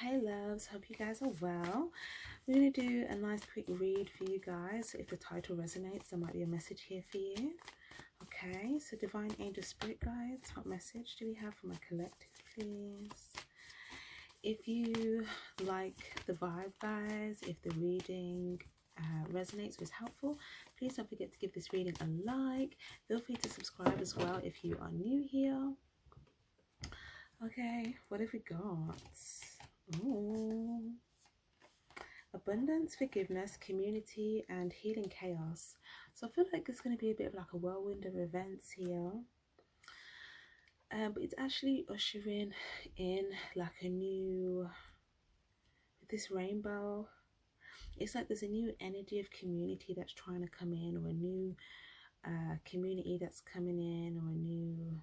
Hey loves, hope you guys are well. We're going to do a nice quick read for you guys. If the title resonates, there might be a message here for you. Okay, so Divine Angel Spirit Guides, what message do we have for my collective, please? If you like the vibe, guys, if the reading resonates or is helpful, please don't forget to give this reading a like. Feel free to subscribe as well if you are new here. Okay, what have we got? Ooh. Abundance, forgiveness, community, and healing chaos. So I feel like it's going to be a bit of like a whirlwind of events here. But it's actually ushering in like a new, this rainbow. It's like there's a new energy of community that's trying to come in, or a new community that's coming in, or a new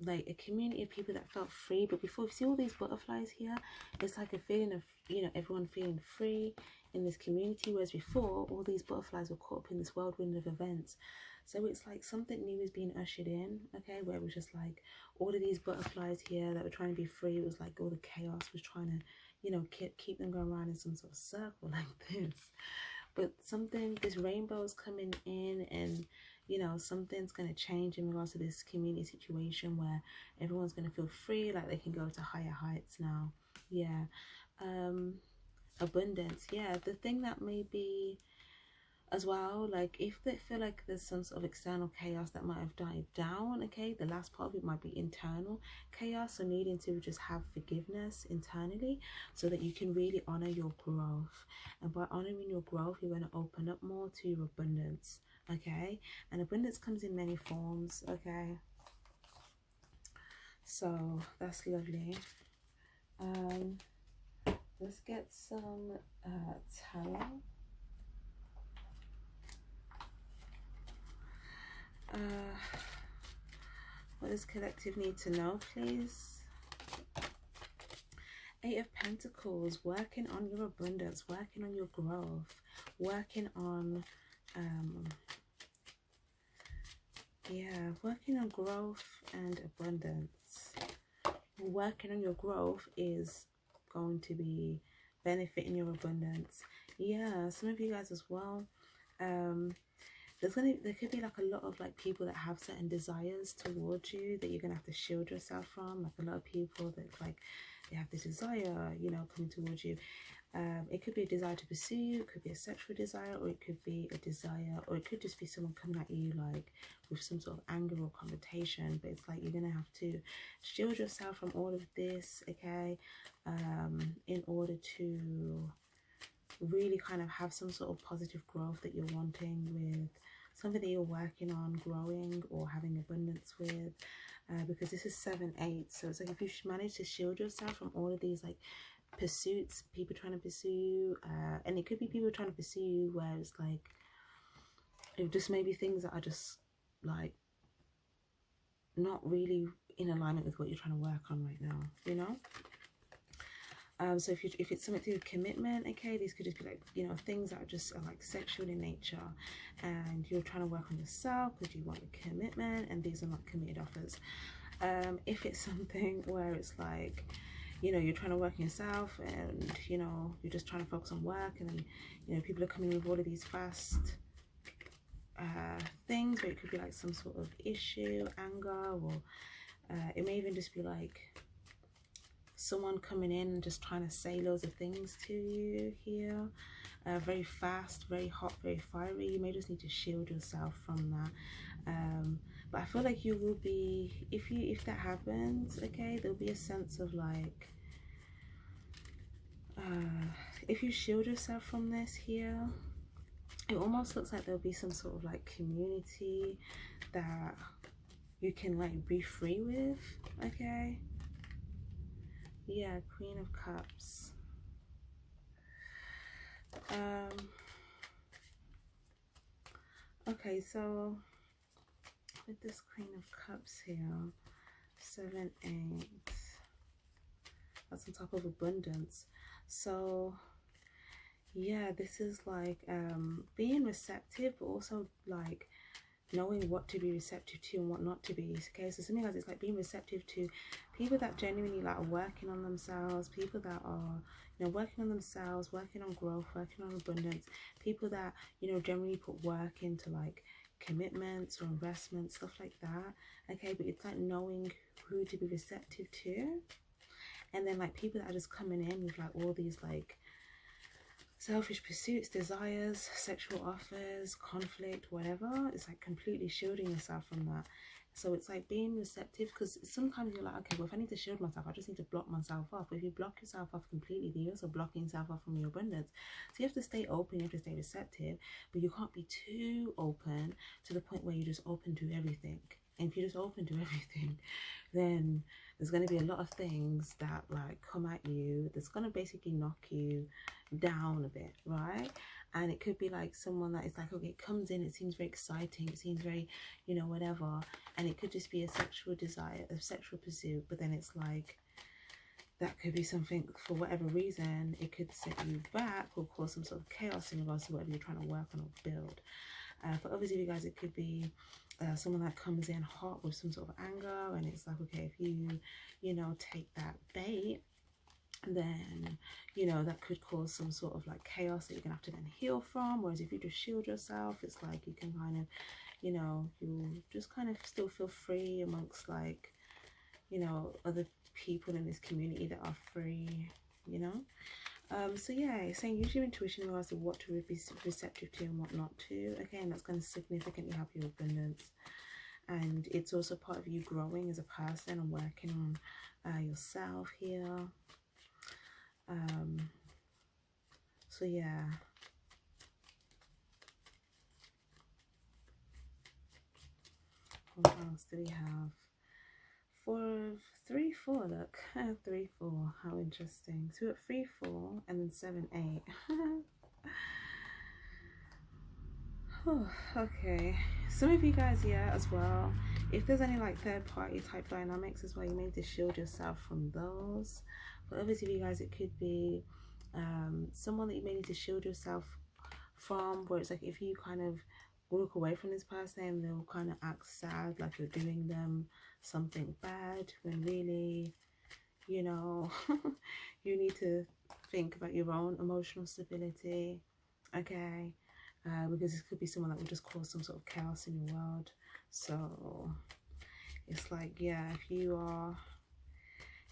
like a community of people that felt free. But before, you see all these butterflies here, it's like a feeling of, you know, everyone feeling free in this community, whereas before all these butterflies were caught up in this whirlwind of events. So it's like something new is being ushered in, okay, where it was just like all of these butterflies here that were trying to be free. It was like all the chaos was trying to, you know, keep them going around in some sort of circle like this. But something, this rainbow is coming in, and you know, something's going to change in regards to this community situation where everyone's going to feel free, like they can go to higher heights now. Yeah. Abundance. Yeah, the thing that may be as well, like if they feel like there's some sort of external chaos that might have died down, okay, the last part of it might be internal chaos, so needing to just have forgiveness internally so that you can really honor your growth. And by honoring your growth, you're going to open up more to your abundance, okay? And abundance comes in many forms, okay? So that's lovely. Let's get some tarot. What does collective need to know, please? Eight of Pentacles, working on your abundance, working on your growth, working on, working on growth and abundance. Working on your growth is going to be benefiting your abundance. Yeah, some of you guys as well. There could be like a lot of like people that have certain desires towards you that you're gonna have to shield yourself from. Like a lot of people that like they have this desire, you know, coming towards you. It could be a desire to pursue you, it could be a sexual desire, or it could be a desire, or it could just be someone coming at you like with some sort of anger or confrontation. But it's like you're gonna have to shield yourself from all of this, okay, in order to really kind of have some sort of positive growth that you're wanting with something that you're working on growing or having abundance with, because this is 7-8. So it's like if you manage to shield yourself from all of these like pursuits, people trying to pursue you, and it could be people trying to pursue you where it's like it just maybe things that are just like not really in alignment with what you're trying to work on right now, you know. So if it's something to do with commitment, okay, these could just be like, you know, things that are like sexual in nature, and you're trying to work on yourself because you want a commitment, and these are not committed offers. If it's something where it's like, you know, you're trying to work on yourself, and you know, you're just trying to focus on work, and then, you know, people are coming in with all of these fast things, or it could be like some sort of issue, anger, or it may even just be like someone coming in and just trying to say loads of things to you here, very fast, very hot, very fiery. You may just need to shield yourself from that. But I feel like you will be, if that happens, okay, there'll be a sense of like, if you shield yourself from this here, it almost looks like there'll be some sort of like community that you can like be free with, okay. Yeah, Queen of Cups. Okay, so with this Queen of Cups here, 7, 8, that's on top of abundance. So yeah, this is like being receptive, but also like knowing what to be receptive to and what not to be. Okay, so something like it's like being receptive to people that genuinely like are working on themselves, people that are, you know, working on themselves, working on growth, working on abundance, people that, you know, generally put work into like commitments or investments, stuff like that. Okay, but it's like knowing who to be receptive to. And then like people that are just coming in with like all these like selfish pursuits, desires, sexual offers, conflict, whatever. It's like completely shielding yourself from that. So it's like being receptive, because sometimes you're like, okay, well, if I need to shield myself, I just need to block myself off. But if you block yourself off completely, then you're also blocking yourself off from your abundance. So you have to stay open, you have to stay receptive, but you can't be too open to the point where you're just open to everything. And if you're just open to everything, then there's going to be a lot of things that like come at you that's going to basically knock you down a bit, right? And it could be like someone that is like, okay, it comes in, it seems very exciting, it seems very, you know, whatever, and it could just be a sexual desire, a sexual pursuit, but then it's like that could be something, for whatever reason, it could set you back or cause some sort of chaos in regards to whatever you're trying to work on or build. For others of you guys, it could be someone that comes in hot with some sort of anger, and it's like, okay, if you know, take that bait, then, you know, that could cause some sort of like chaos that you're gonna have to then heal from. Whereas if you just shield yourself, it's like you can kind of, you know, you'll just kind of still feel free amongst like, you know, other people in this community that are free, you know. So yeah, it's saying use your intuition in regards to what to be receptive to and what not to. Okay, and that's going to significantly help your abundance. And it's also part of you growing as a person and working on yourself here. So yeah. What else do we have? 3, 4, look. 3, 4, how interesting. So we're at 3, 4 and then 7, 8. Oh, okay, some of you guys, yeah, as well, if there's any like third party type dynamics as well, you may need to shield yourself from those. For others of you guys, it could be someone that you may need to shield yourself from, where it's like if you kind of walk away from this person, they'll kind of act sad, like you're doing them something bad, when really, you know, you need to think about your own emotional stability. Okay, because this could be someone that will just cause some sort of chaos in your world. So it's like, yeah, if you're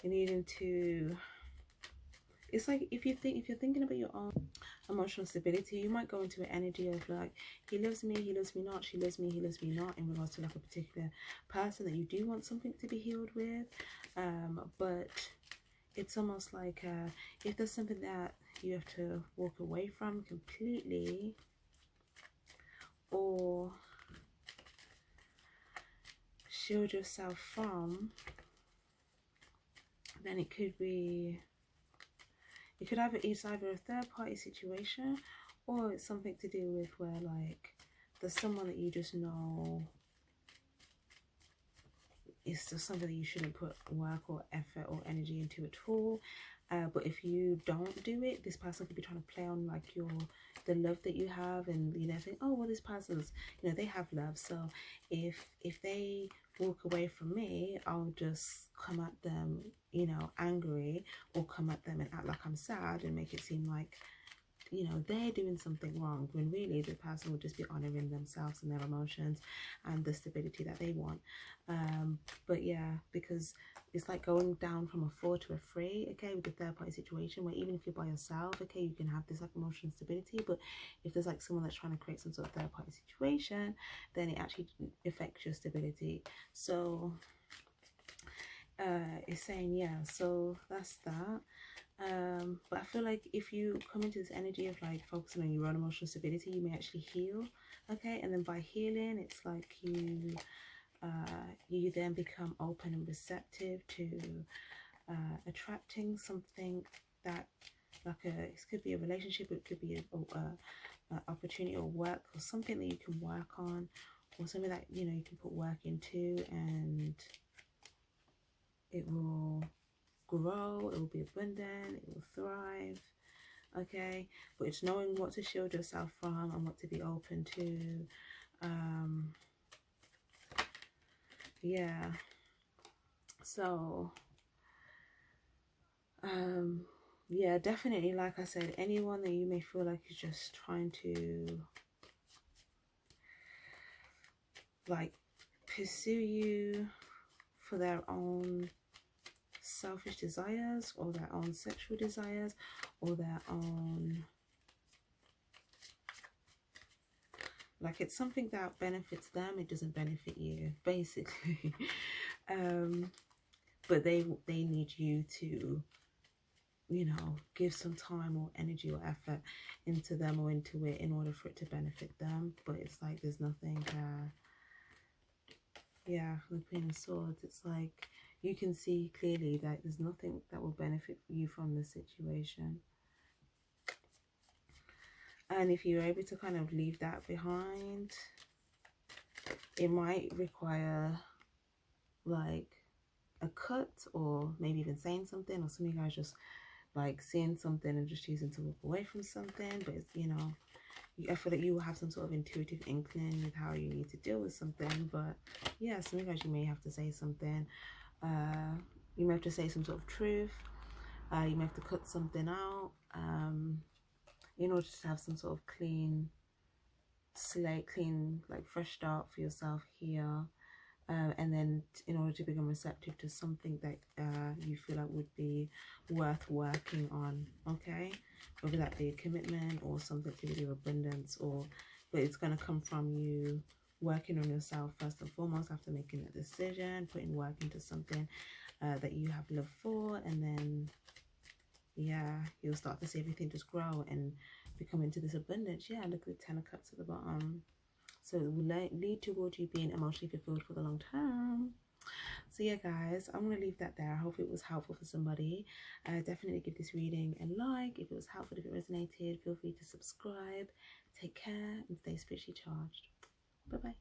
needing to, it's like if you're thinking about your own emotional stability, you might go into an energy of like, he loves me not, she loves me, he loves me not, in regards to like a particular person that you do want something to be healed with. But it's almost like if there's something that you have to walk away from completely, or shield yourself from, then it could either a third party situation, or it's something to do with where like there's someone that you just know is just something that you shouldn't put work or effort or energy into at all. But if you don't do it, this person could be trying to play on like the love that you have, and you know, think, oh well, this person's, you know, they have love, so if they walk away from me, I'll just come at them, you know, angry, or come at them and act like I'm sad and make it seem like, you know, they're doing something wrong, when really the person would just be honoring themselves and their emotions and the stability that they want. But yeah, because it's like going down from a 4 to a 3, okay, with the third party situation, where even if you're by yourself, okay, you can have this like emotional stability, but if there's like someone that's trying to create some sort of third party situation, then it actually affects your stability. So it's saying, yeah, so that's that. But I feel like if you come into this energy of like focusing on your own emotional stability, you may actually heal. Okay, and then by healing, it's like you then become open and receptive to attracting something that, like it could be a relationship, it could be a opportunity or work, or something that you can work on, or something that, you know, you can put work into, and it will grow, it will be abundant, it will thrive. Okay, but it's knowing what to shield yourself from and what to be open to. yeah, so yeah, definitely, like I said, anyone that you may feel like is just trying to like pursue you for their own selfish desires, or their own sexual desires, or their own, like, it's something that benefits them, it doesn't benefit you, basically. But they need you to, you know, give some time or energy or effort into them or into it in order for it to benefit them. But it's like there's nothing yeah, the Queen of Swords, it's like you can see clearly that there's nothing that will benefit you from the situation. And if you're able to kind of leave that behind, it might require like a cut, or maybe even saying something, or some of you guys just like seeing something and just choosing to walk away from something. But it's, you know, I feel like you will have some sort of intuitive inkling with how you need to deal with something. But yeah, some of you guys, you may have to say something. You may have to say some sort of truth. You may have to cut something out in order to have some sort of clean slate, clean, like fresh start for yourself here. And then in order to become receptive to something that you feel like would be worth working on, okay? Whether that be a commitment or something to do with abundance, or, but it's going to come from you working on yourself first and foremost after making a decision, putting work into something that you have love for, and then, yeah, you'll start to see everything just grow and become into this abundance. Yeah, look at the 10 of Cups at the bottom. So it will lead towards you being emotionally fulfilled for the long term. So yeah, guys, I'm going to leave that there. I hope it was helpful for somebody. Definitely give this reading a like. If it was helpful, if it resonated, feel free to subscribe. Take care and stay spiritually charged. Bye-bye.